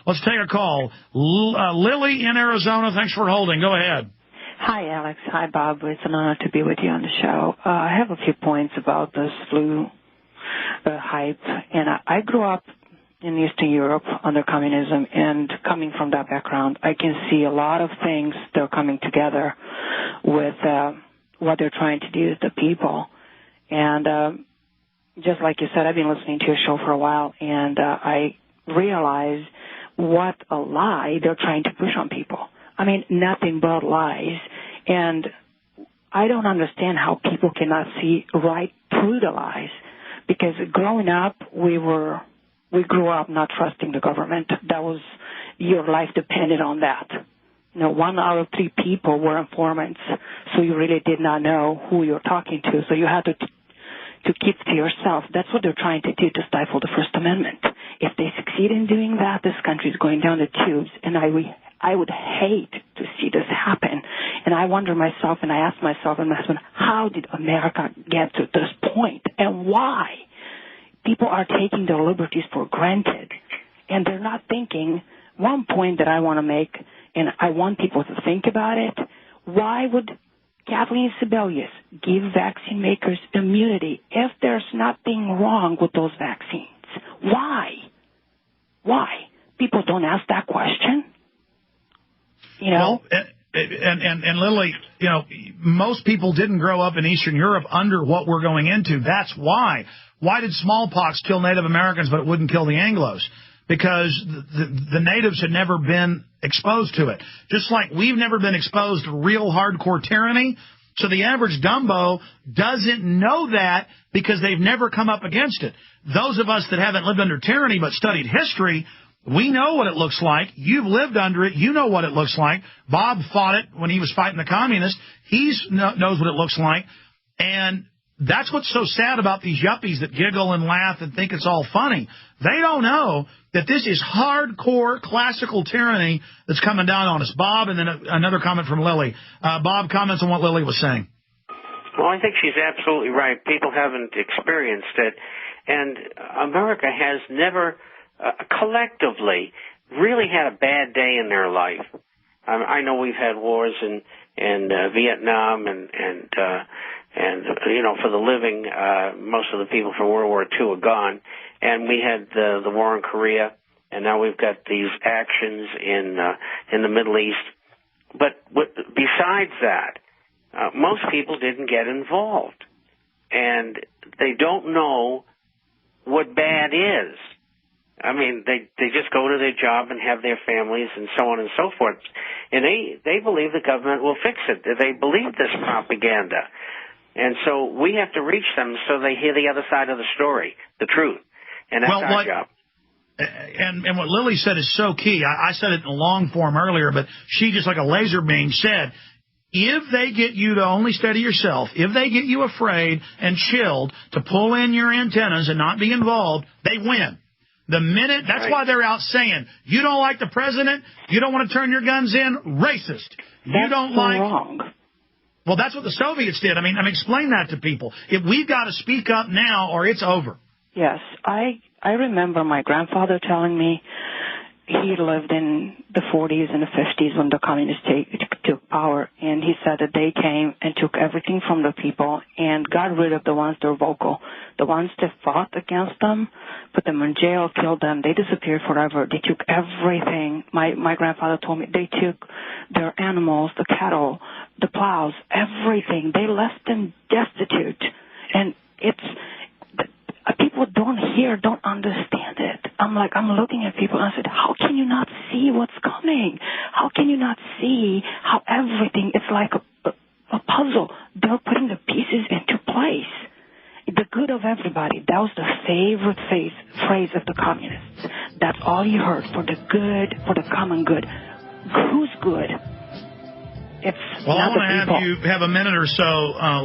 Let's take a call. Lily in Arizona, thanks for holding. Go ahead. Hi, Alex. Hi, Bob. It's an honor to be with you on the show. I have a few points about this flu hype. And I grew up in Eastern Europe under communism, and coming from that background, I can see a lot of things that are coming together with what they're trying to do to the people. And just like you said, I've been listening to your show for a while, and I realize what a lie they're trying to push on people. I mean, nothing but lies. And I don't understand how people cannot see right through the lies. Because growing up, we grew up not trusting the government. That was, your life depended on that. 1 out of 3 people were informants, so you really did not know who you're talking to. So you had to keep to yourself. That's what they're trying to do to stifle the First Amendment. If they succeed in doing that, this country is going down the tubes, and I would hate to see this happen. And I wonder myself, and I ask myself and my husband, how did America get to this point, and why? People are taking their liberties for granted, and they're not thinking. One point that I want to make, and I want people to think about it, why would Kathleen Sebelius give vaccine makers immunity if there's nothing wrong with those vaccines? Why? Why? People don't ask that question. Well, and Lily, most people didn't grow up in Eastern Europe under what we're going into. That's why. Why did smallpox kill Native Americans, but it wouldn't kill the Anglos? Because the natives had never been exposed to it. Just like we've never been exposed to real hardcore tyranny. So the average Dumbo doesn't know that because they've never come up against it. Those of us that haven't lived under tyranny but studied history, we know what it looks like. You've lived under it. You know what it looks like. Bob fought it when he was fighting the communists. He knows what it looks like. And that's what's so sad about these yuppies that giggle and laugh and think it's all funny. They don't know that this is hardcore classical tyranny that's coming down on us. Bob, and then another comment from Lily. Bob, comments on what Lily was saying. Well, I think she's absolutely right. People haven't experienced it. And America has never collectively really had a bad day in their life. I know we've had wars in Vietnam and for the living, most of the people from World War II are gone. And we had the war in Korea, and now we've got these actions in the Middle East. But besides that, most people didn't get involved, and they don't know what bad is. I mean, they just go to their job and have their families and so on and so forth. And they believe the government will fix it. They believe this propaganda. And so we have to reach them so they hear the other side of the story, the truth. And that's our job. And what Lily said is so key. I said it in long form earlier, but she, just like a laser beam, said, if they get you to only steady yourself, if they get you afraid and chilled to pull in your antennas and not be involved, they win. The minute, that's why they're out saying, you don't like the president, you don't want to turn your guns in, racist. You don't like... wrong. Well, that's what the Soviets did. I mean, explain that to people. If we've got to speak up now or it's over. Yes, I remember my grandfather telling me he lived in the 40s and the 50s when the communists took power, and he said that they came and took everything from the people and got rid of the ones that were vocal. The ones that fought against them, put them in jail, killed them, they disappeared forever. They took everything. My grandfather told me they took their animals, the cattle, the plows, everything. They left them destitute. And people don't understand it. I'm looking at people and I said, how can you not see what's coming? How can you not see how everything, it's like a puzzle. They're putting the pieces into place. The good of everybody. That was the favorite phrase of the communists. That's all you heard, for the good, for the common good. Who's good? Well, I want to have you have a minute or so,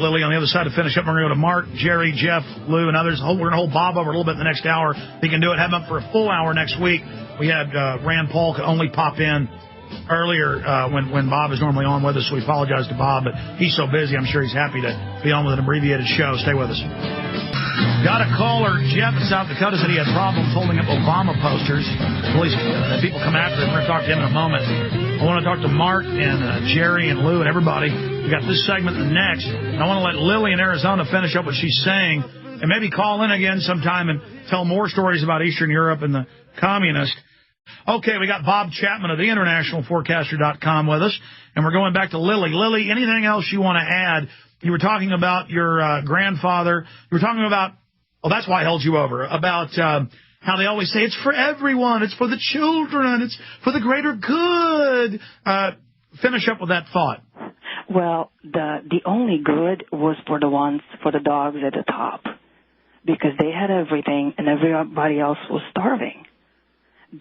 Lily, on the other side to finish up. We're going to go to Mark, Jerry, Jeff, Lou, and others. We're going to hold Bob over a little bit in the next hour. If he can do it, have him up for a full hour next week. We had Rand Paul could only pop in earlier when Bob is normally on with us, so we apologize to Bob, but he's so busy, I'm sure he's happy to be on with an abbreviated show. Stay with us. Got a caller, Jeff in South Dakota, said he had problems holding up Obama posters. Police, people come after him. We're going to talk to him in a moment. I want to talk to Mark and Jerry and Lou and everybody. We got this segment and the next. And I want to let Lily in Arizona finish up what she's saying and maybe call in again sometime and tell more stories about Eastern Europe and the communists. Okay, we got Bob Chapman of the internationalforecaster.com with us, and we're going back to Lily. Lily, anything else you want to add? You were talking about your grandfather. You were talking about, well, that's why I held you over, about how they always say it's for everyone, it's for the children, it's for the greater good. Finish up with that thought. Well, the only good was for the dogs at the top, because they had everything and everybody else was starving.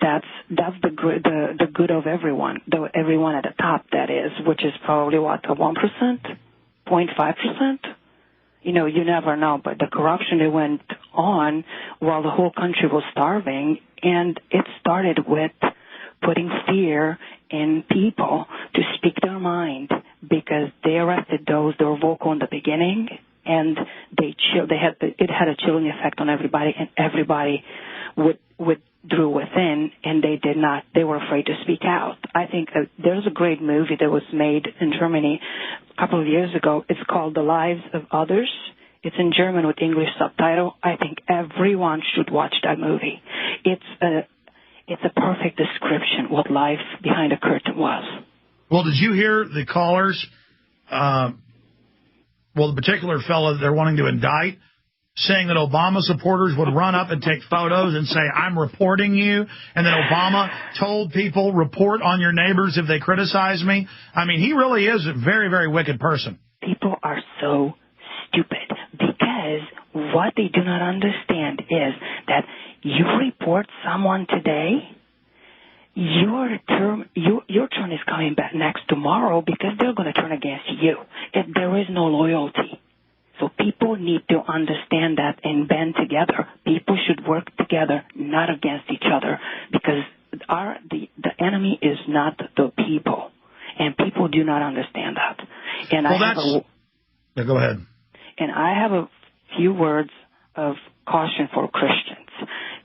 That's the good of everyone, though everyone at the top, that is, which is probably what, 1%, 0.5%. You know, you never know, but the corruption that went on while the whole country was starving, and it started with putting fear in people to speak their mind, because they arrested those that were vocal in the beginning, and it had a chilling effect on everybody, and everybody withdrew within, and they were afraid to speak out. I think there's a great movie that was made in Germany a couple of years ago. It's called The Lives of Others. It's in German with English subtitle. I think everyone should watch that movie. It's a perfect description what life behind the curtain was. Well, did you hear the callers? The particular fellow that they're wanting to indict, saying that Obama supporters would run up and take photos and say, I'm reporting you, and that Obama told people, report on your neighbors if they criticize me. I mean, he really is a very, very wicked person. People are so stupid, because what they do not understand is that you report someone today, your turn is coming back next tomorrow, because they're going to turn against you. There is no loyalty. So people need to understand that and band together. People should work together, not against each other, because the enemy is not the people, and people do not understand that. And go ahead. And I have a few words of caution for Christians.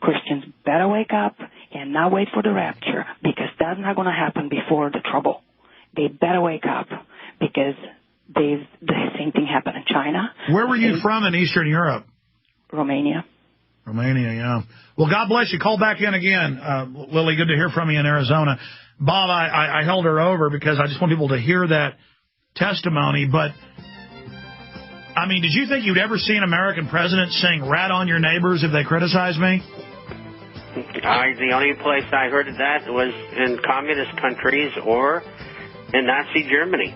Christians better wake up and not wait for the rapture, because that's not going to happen before the trouble. They better wake up, because the same thing happened in China. Where were you from in Eastern Europe? Romania. Romania, yeah. Well, God bless you. Call back in again, Lily. Good to hear from you in Arizona. Bob, I held her over because I just want people to hear that testimony. But, I mean, did you think you'd ever see an American president saying, rat on your neighbors if they criticize me? The only place I heard of that was in communist countries or in Nazi Germany.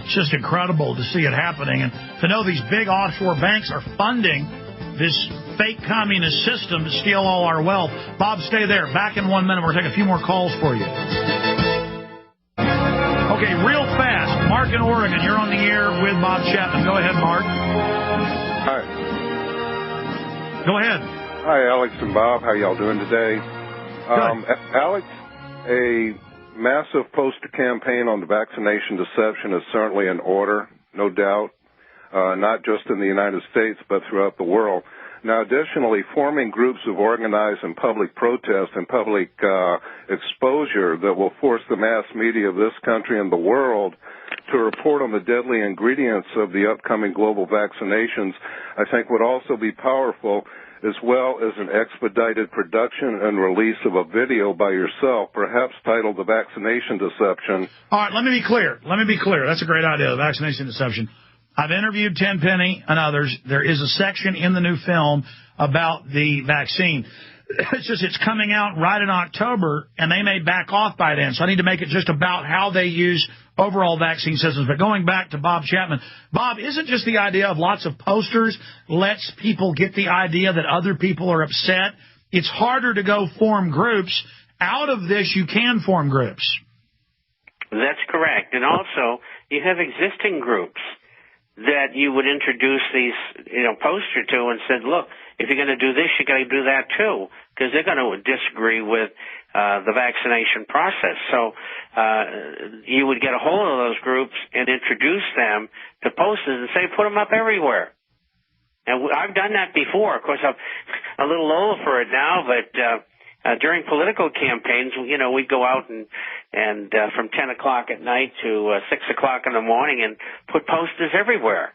It's just incredible to see it happening, and to know these big offshore banks are funding this fake communist system to steal all our wealth. Bob, stay there. Back in 1 minute. We're going to take a few more calls for you. Okay, real fast. Mark in Oregon, you're on the air with Bob Chapman. Go ahead, Mark. Hi. Go ahead. Hi, Alex and Bob. How y'all doing today? Alex, a massive poster campaign on the vaccination deception is certainly in order, no doubt, not just in the United States, but throughout the world. Now, additionally, forming groups of organized and public protest and public exposure that will force the mass media of this country and the world to report on the deadly ingredients of the upcoming global vaccinations, I think would also be powerful, as well as an expedited production and release of a video by yourself, perhaps titled The Vaccination Deception. All right, let me be clear. That's a great idea, the vaccination deception. I've interviewed Tenpenny and others. There is a section in the new film about the vaccine. It's just it's coming out right in October, and they may back off by then. So I need to make it just about how they use overall vaccine systems. But going back to Bob Chapman, Bob, isn't just the idea of lots of posters lets people get the idea that other people are upset? It's harder to go form groups. Out of this, you can form groups. That's correct. And also, you have existing groups that you would introduce these, poster to and said, look, if you're going to do this, you got to do that too, because they're going to disagree with the vaccination process. So you would get a hold of those groups and introduce them to posters and say, put them up everywhere. And I've done that before. Of course, I'm a little old for it now, but during political campaigns, we'd go out and from 10 o'clock at night to 6 o'clock in the morning and put posters everywhere.